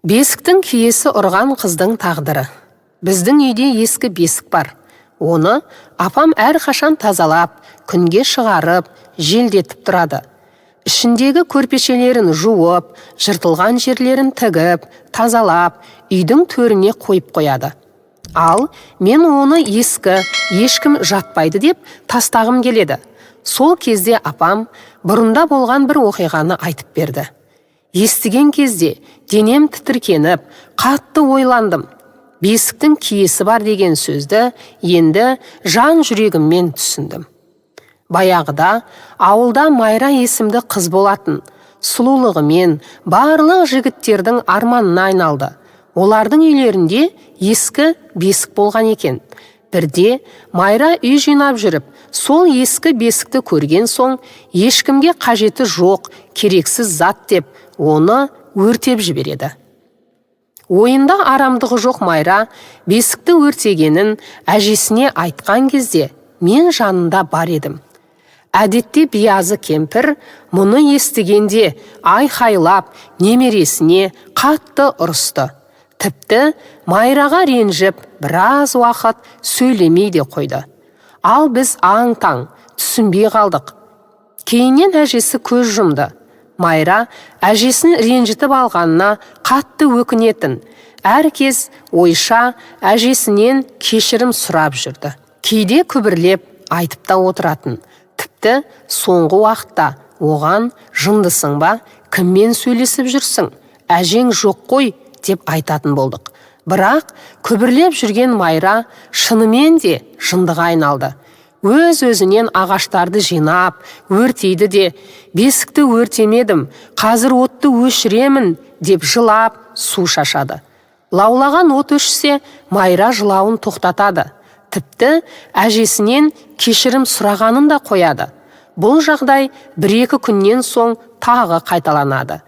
Бесіктің киесі ұрған қыздың тағдыры. Біздің үйде ескі бесік бар. Оны апам әрқашан тазалап, күнге шығарып, желдетіп тұрады. Ішіндегі көрпешелерін жуып, жыртылған жерлерін тігіп, тазалап, үйдің төріне қойып қояды. Ал мен оны ескі, ешкім жатпайды деп тастағым келеді. Сол кезде апам бұрында болған бір оқиғаны айтып берді. Естіген кезде денем тітіркеніп, қатты ойландым. Бесіктің киесі бар деген сөзді енді жан жүрегіммен түсіндім. Баяғыда ауылда Майра есімді қыз болатын. Сұлулығымен барлық жігіттердің арманына айналды. Олардың үйлерінде ескі бесік болған екен. Бірде Майра үй жинап жүріп, сол ескі бесікті көрген соң, ешкімге қажеті жоқ, керексіз зат деп, оны өртеп жібереді. Ойында арамдығы жоқ Майра бесікті өртегенін әжесіне айтқан кезде мен жанында бар едім. Әдетте биязы кемпір мұны естігенде айқайлап немересіне қатты ұрысты. Тіпті Майраға ренжіп біраз уақыт сөйлемей де қойды. Ал біз аң-таң түсінбей қалдық. Кейіннен әжесі көз жұмды. Майра әжесін ренжітіп алғанына қатты өкінетін. Әркез ойша әжесінен кешірім сұрап жүрді. Кейде күбірлеп айтып та отыратын. Тіпті соңғы уақытта оған жындысың ба, кіммен сөйлесіп жүрсің, әжең жоқ қой деп айтатын болдық. Бірақ күбірлеп жүрген Майра шынымен де жындыға айналды. Өз-өзінен ағаштарды жинап, өртейді де, бесікті өртемедім, қазір отты өшіремін деп жылап, су шашады. Лаулаған от өшсе, Майра жылауын тоқтатады. Тіпті әжесінен кешірім сұрағанын да қояды. Бұл жағдай 1-2 күннен соң тағы қайталанады.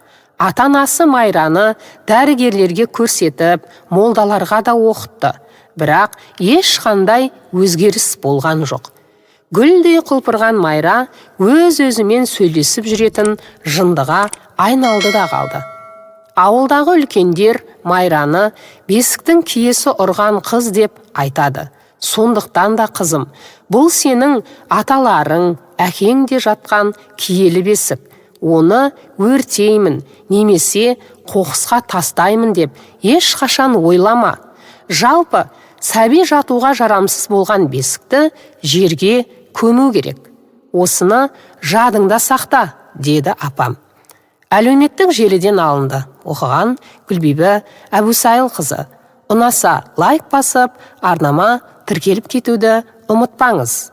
Ата-анасы Майраны дәрігерлерге көрсетіп, молдаларға да оқытты. Бірақ ешқандай өзгеріс болған жоқ. Гүлдей құлпырған Майра өз-өзімен сөйлесіп жүретін жындыға айналды да қалды. Ауылдағы үлкендер Майраны бесіктің киесі ұрған қыз деп айтады. Сондықтан да қызым, бұл сенің аталарың, әкең де жатқан киелі бесік. Оны өртеймін, немесе қоқысқа тастаймын деп ешқашан ойлама. Жалпы, сәби жатуға жарамсыз болған бесікті жерге көму керек. Осыны жадыңда сақта, деді апам. Әлеуметтік желіден алынды. Оқыған Гүлбибі Әбусайылқызы. Ұнаса лайк басып, арнама тіркеліп кетуді ұмытпаңыз.